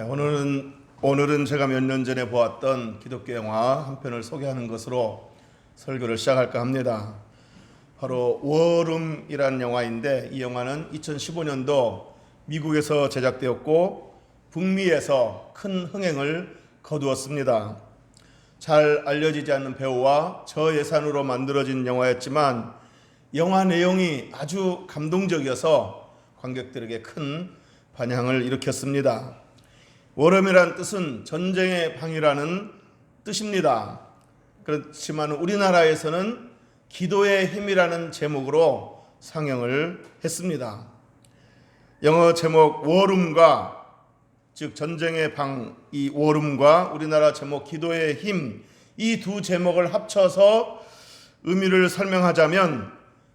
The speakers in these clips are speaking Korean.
오늘은 제가 몇 년 전에 보았던 기독교 영화 한 편을 소개하는 것으로 설교를 시작할까 합니다. 바로 워룸이라는 영화인데, 이 영화는 2015년도 미국에서 제작되었고 북미에서 큰 흥행을 거두었습니다. 잘 알려지지 않는 배우와 저예산으로 만들어진 영화였지만 영화 내용이 아주 감동적이어서 관객들에게 큰 반향을 일으켰습니다. 워럼이란 뜻은 전쟁의 방이라는 뜻입니다. 그렇지만 우리나라에서는 기도의 힘이라는 제목으로 상영을 했습니다. 영어 제목 워룸과, 즉 전쟁의 방, 이 워룸과 우리나라 제목 기도의 힘, 이 두 제목을 합쳐서 의미를 설명하자면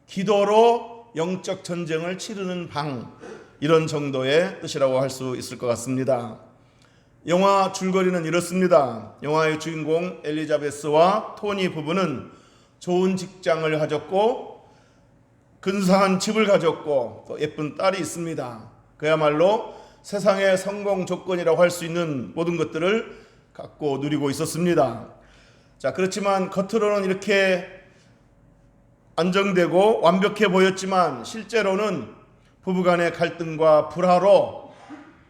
기도로 영적 전쟁을 치르는 방, 이런 정도의 뜻이라고 할 수 있을 것 같습니다. 영화 줄거리는 이렇습니다. 영화의 주인공 엘리자베스와 토니 부부는 좋은 직장을 가졌고 근사한 집을 가졌고 또 예쁜 딸이 있습니다. 그야말로 세상의 성공 조건이라고 할 수 있는 모든 것들을 갖고 누리고 있었습니다. 그렇지만 겉으로는 이렇게 안정되고 완벽해 보였지만 실제로는 부부간의 갈등과 불화로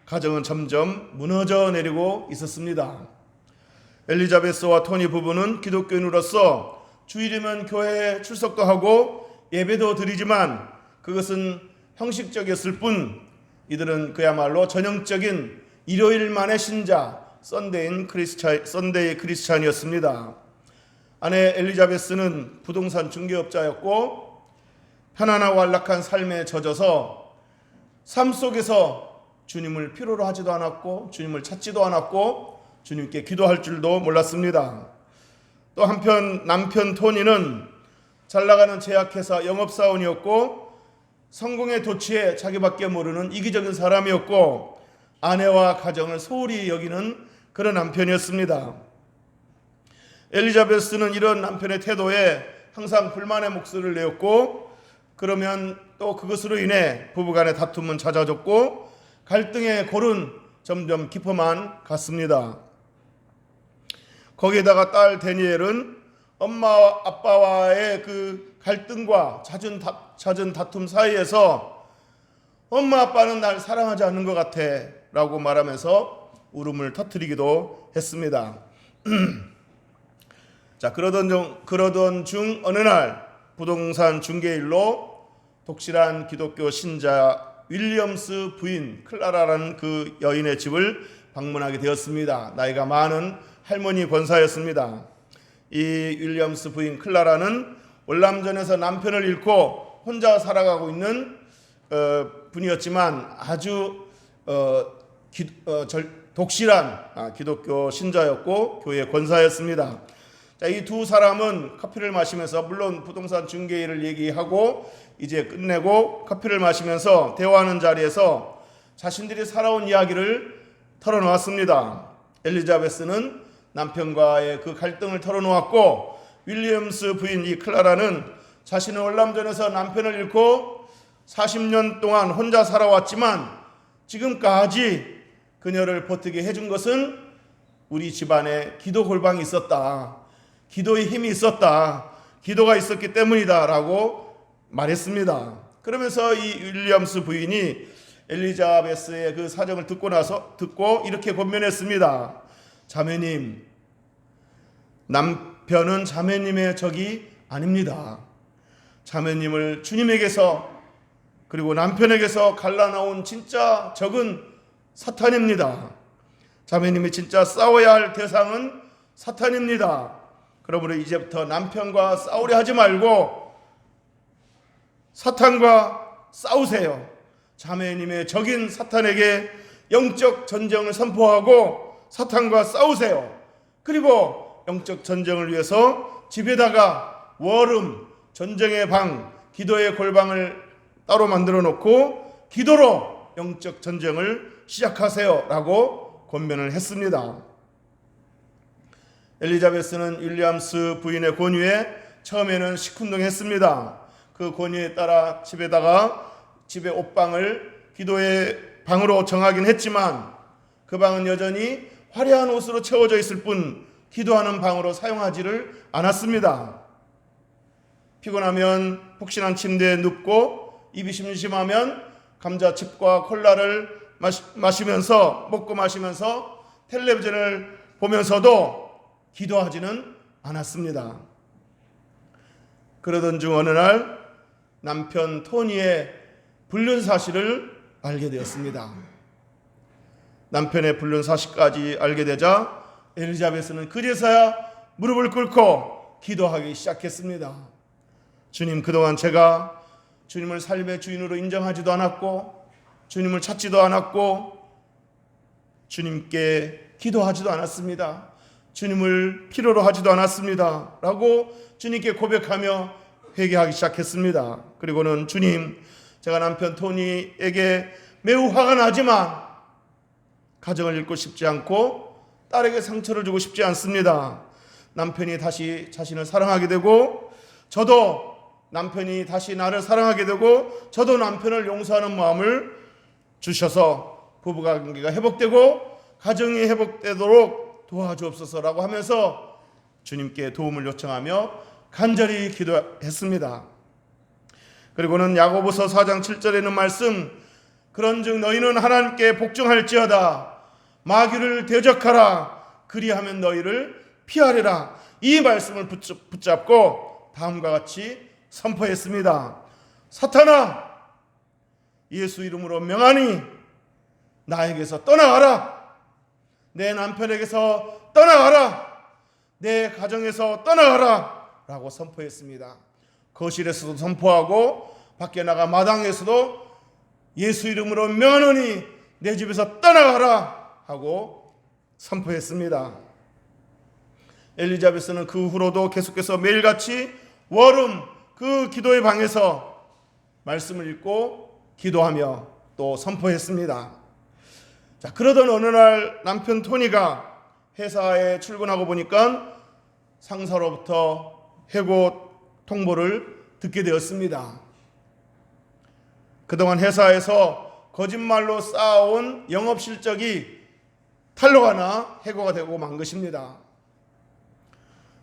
가정은 점점 무너져 내리고 있었습니다. 엘리자베스와 토니 부부는 기독교인으로서 주일이면 교회에 출석도 하고 예배도 드리지만 그것은 형식적이었을 뿐 이들은 그야말로 전형적인 일요일만의 신자, 썬데이 크리스찬이었습니다. 아내 엘리자베스는 부동산 중개업자였고 편안하고 안락한 삶에 젖어서 삶 속에서 주님을 필요로 하지도 않았고 주님을 찾지도 않았고 주님께 기도할 줄도 몰랐습니다. 또 한편 남편 토니는 잘나가는 제약회사 영업사원이었고 성공의 도취에 자기밖에 모르는 이기적인 사람이었고 아내와 가정을 소홀히 여기는 그런 남편이었습니다. 엘리자베스는 이런 남편의 태도에 항상 불만의 목소리를 내었고 그러면 또 그것으로 인해 부부간의 다툼은 잦아졌고 갈등의 골은 점점 깊어만 갔습니다. 거기에다가 딸 데니엘은 엄마와 아빠와의 그 갈등과 잦은 다툼 사이에서 엄마 아빠는 날 사랑하지 않는 것 같아 라고 말하면서 울음을 터뜨리기도 했습니다. 그러던 중 어느 날 부동산 중개일로 독실한 기독교 신자 윌리엄스 부인 클라라라는 그 여인의 집을 방문하게 되었습니다. 나이가 많은 할머니 권사였습니다. 이 윌리엄스 부인 클라라는 월남전에서 남편을 잃고 혼자 살아가고 있는 분이었지만 아주 독실한 기독교 신자였고 교회 권사였습니다. 이 두 사람은 커피를 마시면서 물론 부동산 중개일을 얘기하고 이제 끝내고 커피를 마시면서 대화하는 자리에서 자신들이 살아온 이야기를 털어놓았습니다. 엘리자베스는 남편과의 그 갈등을 털어놓았고 윌리엄스 부인 이 클라라는 자신은 월남전에서 남편을 잃고 40년 동안 혼자 살아왔지만 지금까지 그녀를 버티게 해준 것은 우리 집안에 기도 골방이 있었다. 기도의 힘이 있었다. 기도가 있었기 때문이다 라고 말했습니다. 그러면서 이 윌리엄스 부인이 엘리자베스의 그 사정을 듣고 이렇게 권면했습니다. 자매님, 남편은 자매님의 적이 아닙니다. 자매님을 주님에게서 그리고 남편에게서 갈라놓은 진짜 적은 사탄입니다. 자매님이 진짜 싸워야 할 대상은 사탄입니다. 그러므로 이제부터 남편과 싸우려 하지 말고 사탄과 싸우세요. 자매님의 적인 사탄에게 영적 전쟁을 선포하고 사탄과 싸우세요. 그리고 영적 전쟁을 위해서 집에다가 워룸, 전쟁의 방, 기도의 골방을 따로 만들어 놓고 기도로 영적 전쟁을 시작하세요 라고 권면을 했습니다. 엘리자베스는 윌리엄스 부인의 권유에 처음에는 시큰둥했습니다. 그 권유에 따라 집에 옷방을 기도의 방으로 정하긴 했지만 그 방은 여전히 화려한 옷으로 채워져 있을 뿐 기도하는 방으로 사용하지를 않았습니다. 피곤하면 푹신한 침대에 눕고 입이 심심하면 감자칩과 콜라를 먹고 마시면서 텔레비전을 보면서도 기도하지는 않았습니다. 그러던 중 어느 날 남편 토니의 불륜 사실을 알게 되었습니다. 남편의 불륜 사실까지 알게 되자 엘리자베스는 그제서야 무릎을 꿇고 기도하기 시작했습니다. 주님, 그동안 제가 주님을 삶의 주인으로 인정하지도 않았고 주님을 찾지도 않았고 주님께 기도하지도 않았습니다. 주님을 필요로 하지도 않았습니다. 라고 주님께 고백하며 회개하기 시작했습니다. 그리고는 주님, 제가 남편 토니에게 매우 화가 나지만 가정을 잃고 싶지 않고 딸에게 상처를 주고 싶지 않습니다. 남편이 다시 자신을 사랑하게 되고 저도 남편이 다시 나를 사랑하게 되고 저도 남편을 용서하는 마음을 주셔서 부부관계가 회복되고 가정이 회복되도록 도와주옵소서라고 하면서 주님께 도움을 요청하며 간절히 기도했습니다. 그리고는 야고보서 4장 7절에 있는 말씀, 그런즉 너희는 하나님께 복종할지어다 마귀를 대적하라 그리하면 너희를 피하리라. 이 말씀을 붙잡고 다음과 같이 선포했습니다. 사탄아, 예수 이름으로 명하니 나에게서 떠나가라. 내 남편에게서 떠나가라. 내 가정에서 떠나가라 라고 선포했습니다. 거실에서도 선포하고 밖에 나가 마당에서도 예수 이름으로 명하노니 내 집에서 떠나가라 하고 선포했습니다. 엘리자베스는 그 후로도 계속해서 매일같이 월음 그 기도의 방에서 말씀을 읽고 기도하며 또 선포했습니다. 자, 그러던 어느 날 남편 토니가 회사에 출근하고 보니까 상사로부터 해고 통보를 듣게 되었습니다. 그동안 회사에서 거짓말로 쌓아온 영업 실적이 탄로가 나 해고가 되고 만 것입니다.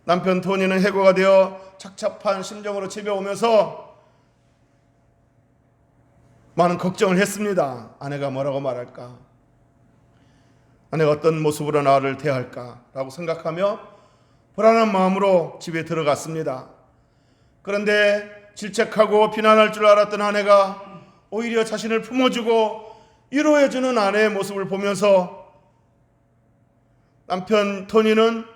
남편 토니는 해고가 되어 착잡한 심정으로 집에 오면서 많은 걱정을 했습니다. 아내가 뭐라고 말할까? 아내가 어떤 모습으로 나를 대할까? 라고 생각하며 불안한 마음으로 집에 들어갔습니다. 그런데 질책하고 비난할 줄 알았던 아내가 오히려 자신을 품어주고 위로해주는 아내의 모습을 보면서 남편 토니는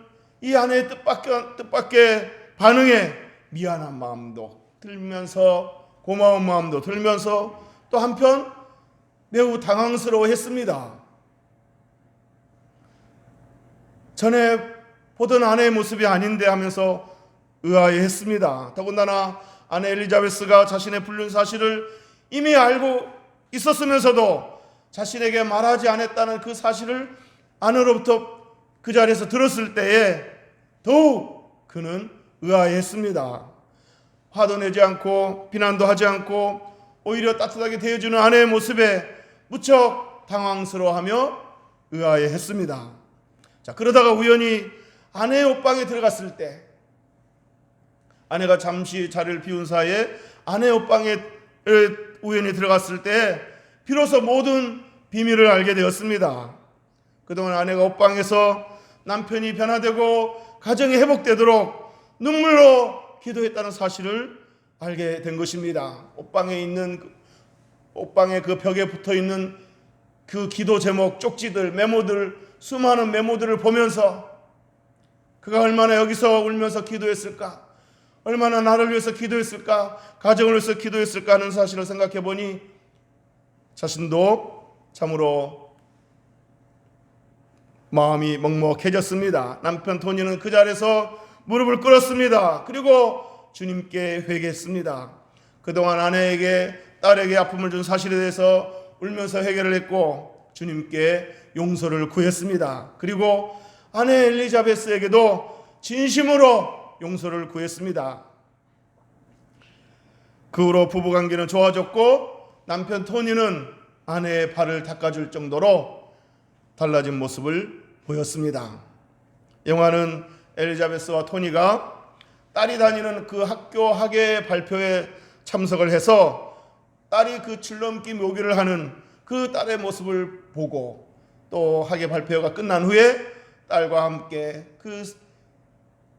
이 아내의 뜻밖의 반응에 미안한 마음도 들면서 고마운 마음도 들면서 또 한편 매우 당황스러워했습니다. 전에 보던 아내의 모습이 아닌데 하면서 의아해했습니다. 더군다나 아내 엘리자베스가 자신의 불륜 사실을 이미 알고 있었으면서도 자신에게 말하지 않았다는 그 사실을 아내로부터 그 자리에서 들었을 때에 더욱 그는 의아해했습니다. 화도 내지 않고 비난도 하지 않고 오히려 따뜻하게 대해주는 아내의 모습에 무척 당황스러워하며 의아해했습니다. 자, 그러다가 우연히 아내의 옷방에 들어갔을 때 아내가 잠시 자리를 비운 사이에 아내의 옷방에 우연히 들어갔을 때 비로소 모든 비밀을 알게 되었습니다. 그동안 아내가 옷방에서 남편이 변화되고 가정이 회복되도록 눈물로 기도했다는 사실을 알게 된 것입니다. 옷방의 그 벽에 붙어 있는 그 기도 제목, 쪽지들, 메모들, 수많은 메모들을 보면서 그가 얼마나 여기서 울면서 기도했을까, 얼마나 나를 위해서 기도했을까, 가정을 위해서 기도했을까 하는 사실을 생각해 보니 자신도 참으로 마음이 먹먹해졌습니다. 남편 토니는 그 자리에서 무릎을 꿇었습니다. 그리고 주님께 회개했습니다. 그동안 아내에게, 딸에게 아픔을 준 사실에 대해서 울면서 회개를 했고 주님께 용서를 구했습니다. 그리고 아내 엘리자베스에게도 진심으로 용서를 구했습니다. 그 후로 부부관계는 좋아졌고 남편 토니는 아내의 발을 닦아줄 정도로 달라진 모습을 보였습니다. 영화는 엘리자베스와 토니가 딸이 다니는 그 학교 학예 발표에 참석을 해서 딸이 그 줄넘기 묘기를 하는 그 딸의 모습을 보고 또 학예 발표가 끝난 후에 딸과 함께 그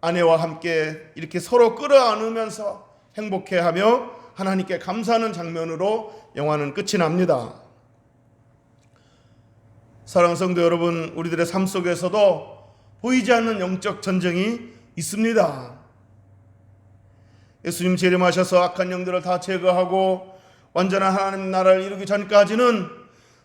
아내와 함께 이렇게 서로 끌어안으면서 행복해하며 하나님께 감사하는 장면으로 영화는 끝이 납니다. 사랑하는 성도 여러분, 우리들의 삶 속에서도 보이지 않는 영적 전쟁이 있습니다. 예수님 재림하셔서 악한 영들을 다 제거하고 완전한 하나님 나라를 이루기 전까지는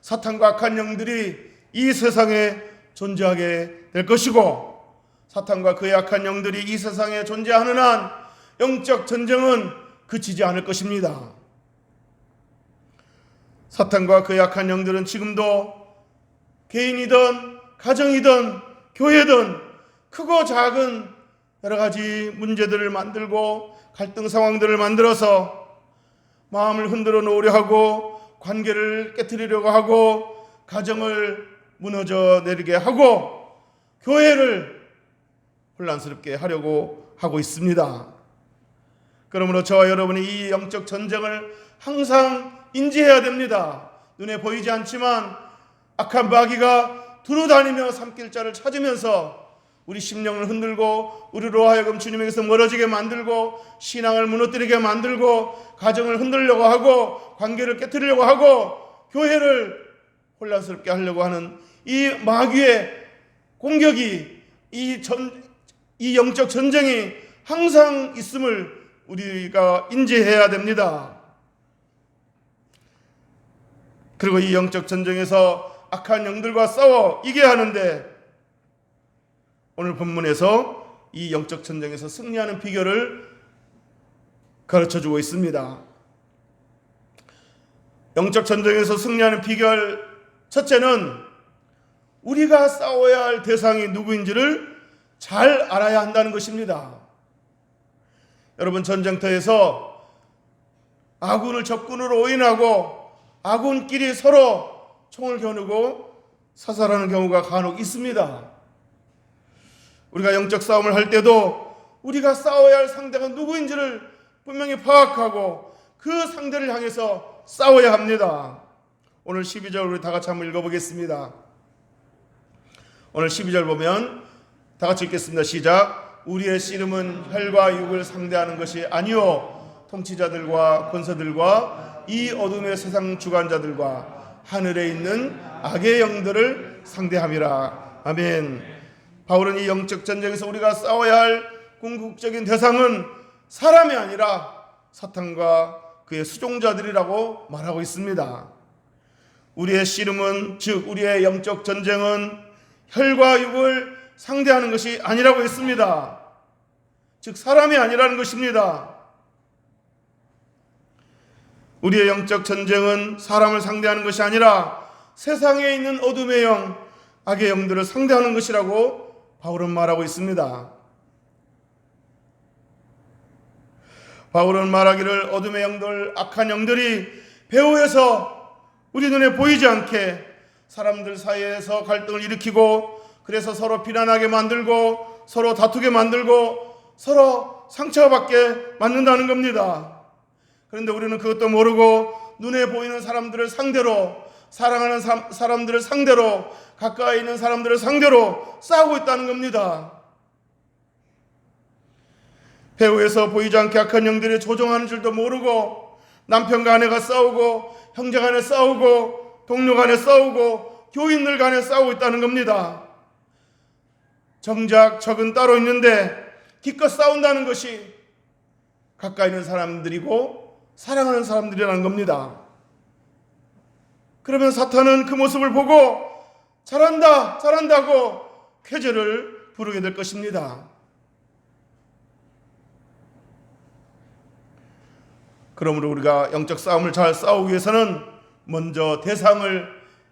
사탄과 악한 영들이 이 세상에 존재하게 될 것이고, 사탄과 그의 악한 영들이 이 세상에 존재하는 한 영적 전쟁은 그치지 않을 것입니다. 사탄과 그의 악한 영들은 지금도 개인이든 가정이든 교회든 크고 작은 여러 가지 문제들을 만들고 갈등 상황들을 만들어서 마음을 흔들어 놓으려 하고 관계를 깨트리려고 하고 가정을 무너져 내리게 하고 교회를 혼란스럽게 하려고 하고 있습니다. 그러므로 저와 여러분이 이 영적 전쟁을 항상 인지해야 됩니다. 눈에 보이지 않지만 악한 마귀가 두루다니며 산길자를 찾으면서 우리 심령을 흔들고 우리로 하여금 주님에게서 멀어지게 만들고 신앙을 무너뜨리게 만들고 가정을 흔들려고 하고 관계를 깨뜨리려고 하고 교회를 혼란스럽게 하려고 하는 이 마귀의 공격이 이 영적 전쟁이 항상 있음을 우리가 인지해야 됩니다. 그리고 이 영적 전쟁에서 악한 영들과 싸워 이겨야 하는데 오늘 본문에서 이 영적 전쟁에서 승리하는 비결을 가르쳐주고 있습니다. 영적 전쟁에서 승리하는 비결 첫째는 우리가 싸워야 할 대상이 누구인지를 잘 알아야 한다는 것입니다. 여러분, 전쟁터에서 아군을 적군으로 오인하고 아군끼리 서로 총을 겨누고 사살하는 경우가 간혹 있습니다. 우리가 영적 싸움을 할 때도 우리가 싸워야 할 상대가 누구인지를 분명히 파악하고 그 상대를 향해서 싸워야 합니다. 오늘 12절 우리 다 같이 한번 읽어보겠습니다. 오늘 12절 보면 다 같이 읽겠습니다. 시작. 우리의 씨름은 혈과 육을 상대하는 것이 아니요 통치자들과 권세들과 이 어둠의 세상 주관자들과 하늘에 있는 악의 영들을 상대함이라. 아멘. 바울은 이 영적 전쟁에서 우리가 싸워야 할 궁극적인 대상은 사람이 아니라 사탄과 그의 수종자들이라고 말하고 있습니다. 우리의 씨름은, 즉 우리의 영적 전쟁은 혈과 육을 상대하는 것이 아니라고 했습니다. 즉 사람이 아니라는 것입니다. 우리의 영적 전쟁은 사람을 상대하는 것이 아니라 세상에 있는 어둠의 영, 악의 영들을 상대하는 것이라고 바울은 말하고 있습니다. 바울은 말하기를 어둠의 영들, 악한 영들이 배후에서 우리 눈에 보이지 않게 사람들 사이에서 갈등을 일으키고 그래서 서로 비난하게 만들고 서로 다투게 만들고 서로 상처받게 만든다는 겁니다. 그런데 우리는 그것도 모르고 눈에 보이는 사람들을 상대로, 사랑하는 사람들을 상대로, 가까이 있는 사람들을 상대로 싸우고 있다는 겁니다. 배후에서 보이지 않게 악한 영들이 조종하는 줄도 모르고 남편과 아내가 싸우고 형제 간에 싸우고 동료 간에 싸우고 교인들 간에 싸우고 있다는 겁니다. 정작 적은 따로 있는데 기껏 싸운다는 것이 가까이 있는 사람들이고 사랑하는 사람들이라는 겁니다. 그러면 사탄은 그 모습을 보고 잘한다, 잘한다고 쾌재를 부르게 될 것입니다. 그러므로 우리가 영적 싸움을 잘 싸우기 위해서는 먼저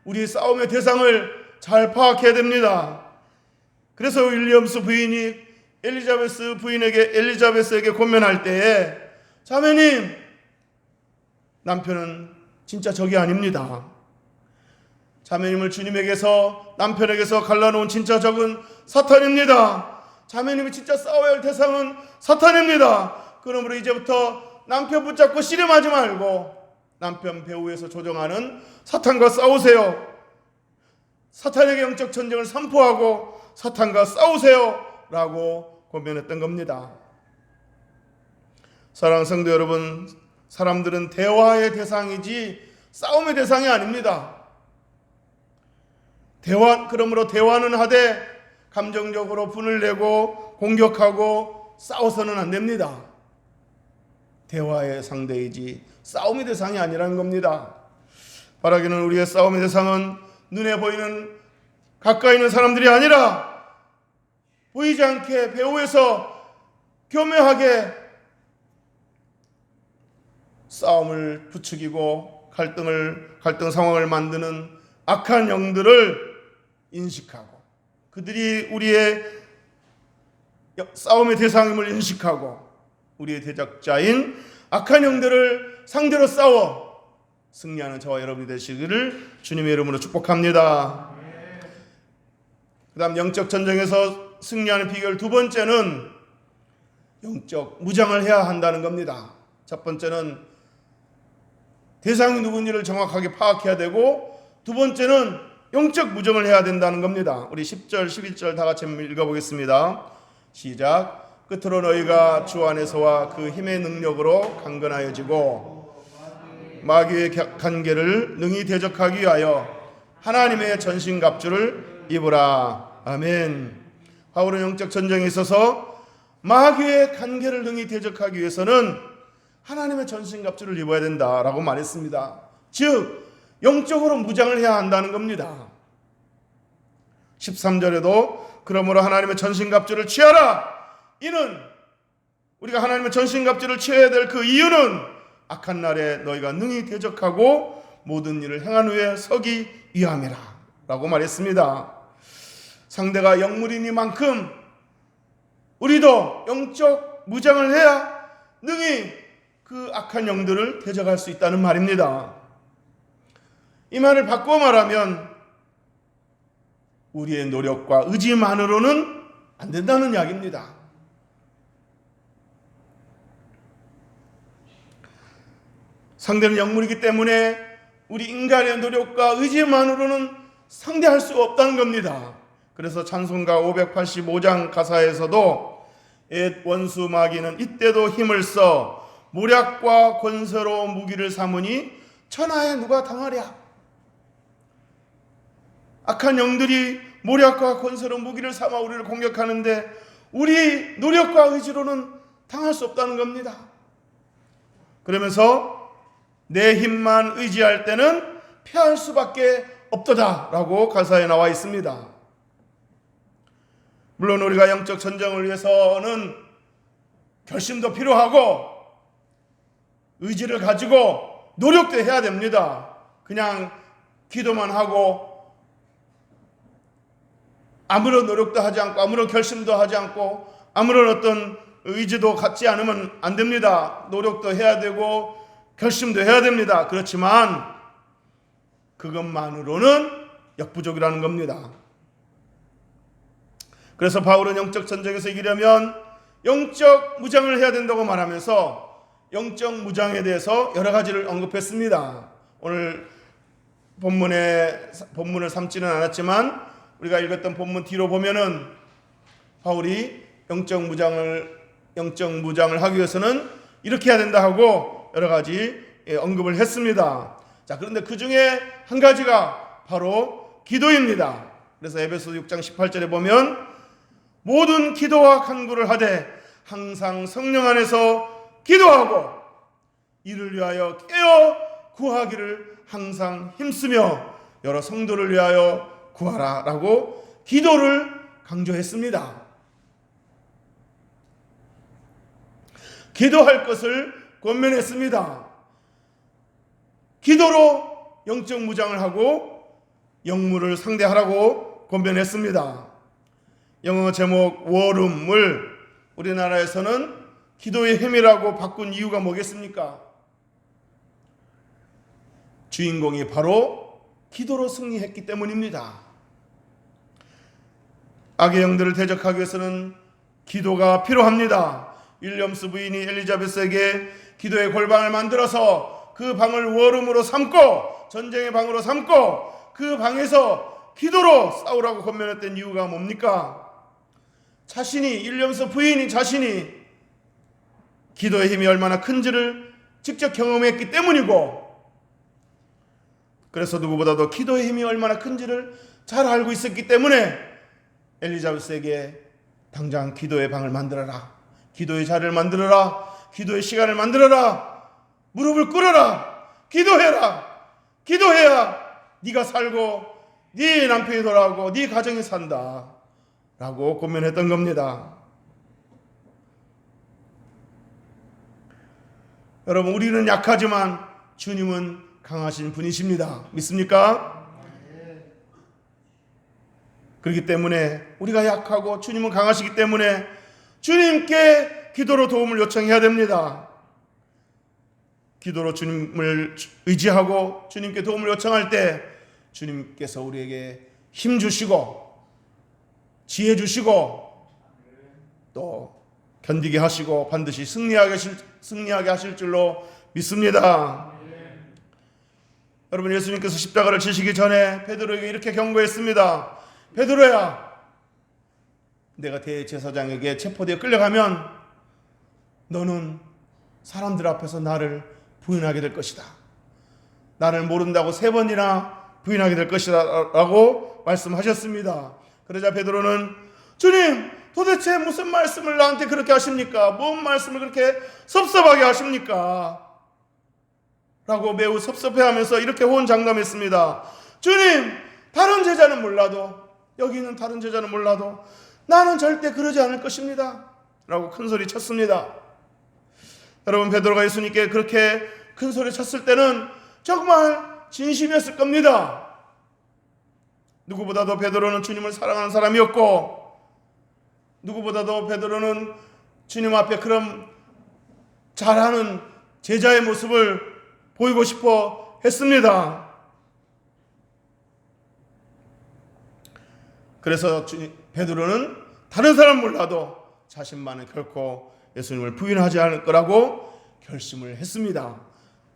우리 싸움의 대상을 잘 파악해야 됩니다. 그래서 윌리엄스 부인이 엘리자베스에게 권면할 때에 자매님, 남편은 진짜 적이 아닙니다. 자매님을 주님에게서, 남편에게서 갈라놓은 진짜 적은 사탄입니다. 자매님이 진짜 싸워야 할 대상은 사탄입니다. 그러므로 이제부터 남편 붙잡고 씨름하지 말고 남편 배후에서 조종하는 사탄과 싸우세요. 사탄에게 영적 전쟁을 선포하고 사탄과 싸우세요 라고 권면했던 겁니다. 사랑하는 성도 여러분, 사람들은 대화의 대상이지 싸움의 대상이 아닙니다. 그러므로 대화는 하되 감정적으로 분을 내고 공격하고 싸워서는 안 됩니다. 대화의 상대이지 싸움의 대상이 아니라는 겁니다. 바라기는 우리의 싸움의 대상은 눈에 보이는 가까이 있는 사람들이 아니라 보이지 않게 배후에서 교묘하게 싸움을 부추기고 갈등 상황을 만드는 악한 영들을 인식하고, 그들이 우리의 싸움의 대상임을 인식하고 우리의 대적자인 악한 영들을 상대로 싸워 승리하는 저와 여러분이 되시기를 주님의 이름으로 축복합니다. 그 다음 영적 전쟁에서 승리하는 비결 두 번째는 영적 무장을 해야 한다는 겁니다. 첫 번째는 대상이 누군지를 정확하게 파악해야 되고, 두 번째는 영적 무장을 해야 된다는 겁니다. 우리 10절 11절 다 같이 읽어보겠습니다. 시작. 끝으로 너희가 주 안에서와 그 힘의 능력으로 강건하여지고 마귀의 간계를 능히 대적하기 위하여 하나님의 전신갑주를 입으라. 아멘. 바울은 영적 전쟁에 있어서 마귀의 간계를 능히 대적하기 위해서는 하나님의 전신갑주를 입어야 된다라고 말했습니다. 즉 영적으로 무장을 해야 한다는 겁니다. 13절에도 그러므로 하나님의 전신갑주를 취하라. 이는 우리가 하나님의 전신갑주를 취해야 될 그 이유는 악한 날에 너희가 능히 대적하고 모든 일을 행한 후에 서기 위함이라 라고 말했습니다. 상대가 영물이니만큼 우리도 영적 무장을 해야 능히 그 악한 영들을 대적할 수 있다는 말입니다. 이 말을 바꿔 말하면 우리의 노력과 의지만으로는 안 된다는 이야기입니다. 상대는 영물이기 때문에 우리 인간의 노력과 의지만으로는 상대할 수 없다는 겁니다. 그래서 찬송가 585장 가사에서도 옛 원수 마귀는 이때도 힘을 써 모략과 권세로 무기를 삼으니 천하에 누가 당하랴. 악한 영들이 모략과 권세로 무기를 삼아 우리를 공격하는데 우리 노력과 의지로는 당할 수 없다는 겁니다. 그러면서 내 힘만 의지할 때는 패할 수밖에 없도다 라고 가사에 나와 있습니다. 물론 우리가 영적 전쟁을 위해서는 결심도 필요하고 의지를 가지고 노력도 해야 됩니다. 그냥 기도만 하고 아무런 노력도 하지 않고 아무런 결심도 하지 않고 아무런 어떤 의지도 갖지 않으면 안 됩니다. 노력도 해야 되고 결심도 해야 됩니다. 그렇지만 그것만으로는 역부족이라는 겁니다. 그래서 바울은 영적 전쟁에서 이기려면 영적 무장을 해야 된다고 말하면서 영적 무장에 대해서 여러 가지를 언급했습니다. 오늘 본문을 삼지는 않았지만 우리가 읽었던 본문 뒤로 보면은 바울이 영적 무장을 하기 위해서는 이렇게 해야 된다 하고 여러 가지 언급을 했습니다. 자, 그런데 그 중에 한 가지가 바로 기도입니다. 그래서 에베소 6장 18절에 보면 모든 기도와 간구를 하되 항상 성령 안에서 기도하고 이를 위하여 깨어 구하기를 항상 힘쓰며 여러 성도를 위하여 구하라 라고 기도를 강조했습니다. 기도할 것을 권면했습니다. 기도로 영적 무장을 하고 영물을 상대하라고 권면했습니다. 영어 제목 워룸을 우리나라에서는 기도의 힘이라고 바꾼 이유가 뭐겠습니까? 주인공이 바로 기도로 승리했기 때문입니다. 악의 영들을 대적하기 위해서는 기도가 필요합니다. 윌리엄스 부인이 엘리자베스에게 기도의 골방을 만들어서 그 방을 워룸으로 삼고 전쟁의 방으로 삼고 그 방에서 기도로 싸우라고 권면했던 이유가 뭡니까? 윌리엄스 부인이 자신이 기도의 힘이 얼마나 큰지를 직접 경험했기 때문이고, 그래서 누구보다도 기도의 힘이 얼마나 큰지를 잘 알고 있었기 때문에 엘리자베스에게 당장 기도의 방을 만들어라, 기도의 자리를 만들어라, 기도의 시간을 만들어라, 무릎을 꿇어라, 기도해라, 기도해야 네가 살고 네 남편이 돌아오고 네 가정이 산다 라고 권면했던 겁니다. 여러분, 우리는 약하지만 주님은 강하신 분이십니다. 믿습니까? 그렇기 때문에 우리가 약하고 주님은 강하시기 때문에 주님께 기도로 도움을 요청해야 됩니다. 기도로 주님을 의지하고 주님께 도움을 요청할 때 주님께서 우리에게 힘 주시고 지혜 주시고 또 견디게 하시고 반드시 승리하게 하실 줄로 믿습니다. 여러분, 예수님께서 십자가를 지시기 전에 베드로에게 이렇게 경고했습니다. 베드로야, 내가 대제사장에게 체포되어 끌려가면 너는 사람들 앞에서 나를 부인하게 될 것이다. 나를 모른다고 3번이나 부인하게 될 것이다 라고 말씀하셨습니다. 그러자 베드로는 주님, 도대체 무슨 말씀을 나한테 그렇게 하십니까? 뭔 말씀을 그렇게 섭섭하게 하십니까? 라고 매우 섭섭해하면서 이렇게 호언장담했습니다. 주님, 다른 제자는 몰라도, 여기 있는 다른 제자는 몰라도 나는 절대 그러지 않을 것입니다 라고 큰소리 쳤습니다. 여러분, 베드로가 예수님께 그렇게 큰소리 쳤을 때는 정말 진심이었을 겁니다. 누구보다도 베드로는 주님을 사랑하는 사람이었고, 누구보다도 베드로는 주님 앞에 그런 잘하는 제자의 모습을 보이고 싶어 했습니다. 그래서 베드로는 다른 사람 몰라도 자신만은 결코 예수님을 부인하지 않을 거라고 결심을 했습니다.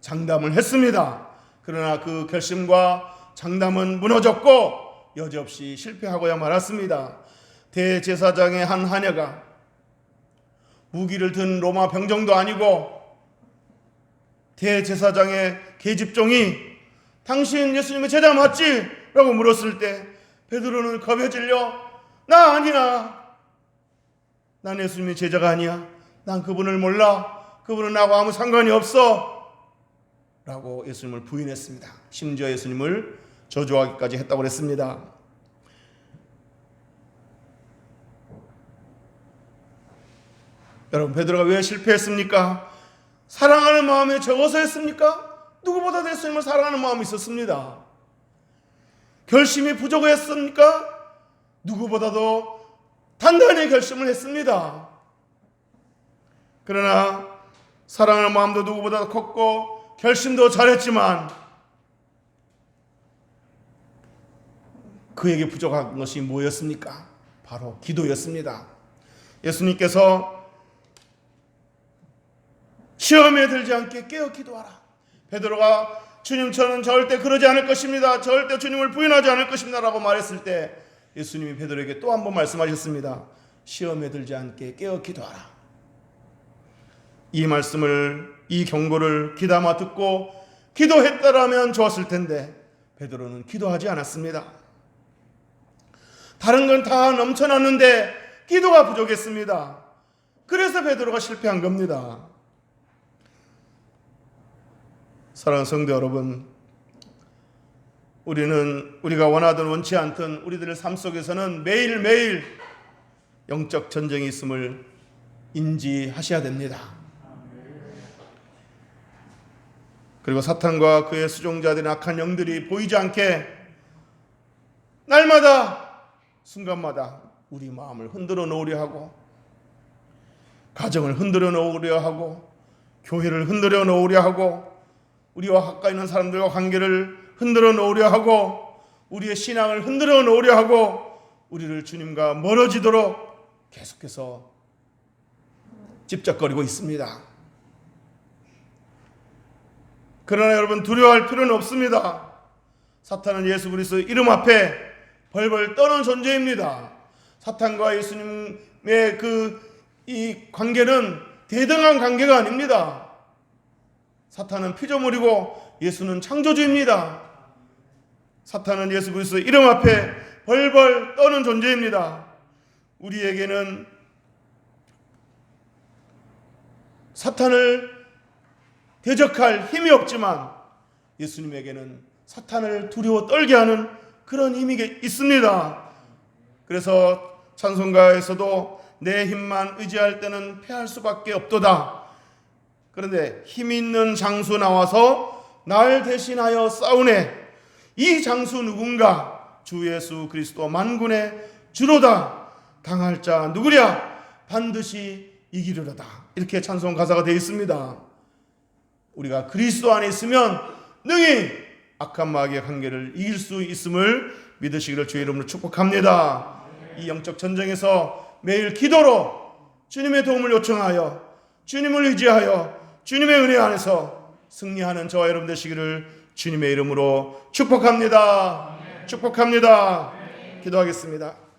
장담을 했습니다. 그러나 그 결심과 장담은 무너졌고 여지없이 실패하고야 말았습니다. 대제사장의 한 하녀가, 무기를 든 로마 병정도 아니고 대제사장의 계집종이 당신 예수님의 제자 맞지? 라고 물었을 때 베드로는 겁에 질려 나 아니야, 난 예수님의 제자가 아니야, 난 그분을 몰라, 그분은 나하고 아무 상관이 없어 라고 예수님을 부인했습니다. 심지어 예수님을 저주하기까지 했다고 그랬습니다. 여러분, 베드로가 왜 실패했습니까? 사랑하는 마음에 적어서 했습니까? 누구보다도 예수님을 사랑하는 마음이 있었습니다. 결심이 부족했습니까? 누구보다도 단단히 결심을 했습니다. 그러나 사랑하는 마음도 누구보다 컸고 결심도 잘했지만 그에게 부족한 것이 뭐였습니까? 바로 기도였습니다. 예수님께서 시험에 들지 않게 깨어 기도하라. 베드로가 주님, 저는 절대 그러지 않을 것입니다, 절대 주님을 부인하지 않을 것입니다 라고 말했을 때 예수님이 베드로에게 또 한 번 말씀하셨습니다. 시험에 들지 않게 깨어 기도하라. 이 말씀을, 이 경고를 귀담아 듣고 기도했다라면 좋았을 텐데 베드로는 기도하지 않았습니다. 다른 건 다 넘쳐났는데 기도가 부족했습니다. 그래서 베드로가 실패한 겁니다. 사랑하는 성도 여러분, 우리가 원하든 원치 않든 우리들의 삶 속에서는 매일매일 영적 전쟁이 있음을 인지하셔야 됩니다. 그리고 사탄과 그의 수종자들인 악한 영들이 보이지 않게 날마다 순간마다 우리 마음을 흔들어 놓으려 하고, 가정을 흔들어 놓으려 하고, 교회를 흔들어 놓으려 하고, 우리와 가까이 있는 사람들과 관계를 흔들어 놓으려 하고 우리의 신앙을 흔들어 놓으려 하고 우리를 주님과 멀어지도록 계속해서 집적거리고 있습니다. 그러나 여러분, 두려워할 필요는 없습니다. 사탄은 예수 그리스도의 이름 앞에 벌벌 떠는 존재입니다. 사탄과 예수님의 이 관계는 대등한 관계가 아닙니다. 사탄은 피조물이고 예수는 창조주입니다. 사탄은 예수 그리스도의 이름 앞에 벌벌 떠는 존재입니다. 우리에게는 사탄을 대적할 힘이 없지만 예수님에게는 사탄을 두려워 떨게 하는 그런 힘이 있습니다. 그래서 찬송가에서도 내 힘만 의지할 때는 패할 수밖에 없도다. 그런데 힘 있는 장수 나와서 날 대신하여 싸우네. 이 장수 누군가? 주 예수 그리스도 만군의 주로다. 당할 자 누구랴? 반드시 이기리로다. 이렇게 찬송 가사가 되어 있습니다. 우리가 그리스도 안에 있으면 능히 악한 마귀의 관계를 이길 수 있음을 믿으시기를 주의 이름으로 축복합니다. 이 영적 전쟁에서 매일 기도로 주님의 도움을 요청하여 주님을 의지하여 주님의 은혜 안에서 승리하는 저와 여러분 되시기를 주님의 이름으로 축복합니다. 축복합니다. 기도하겠습니다.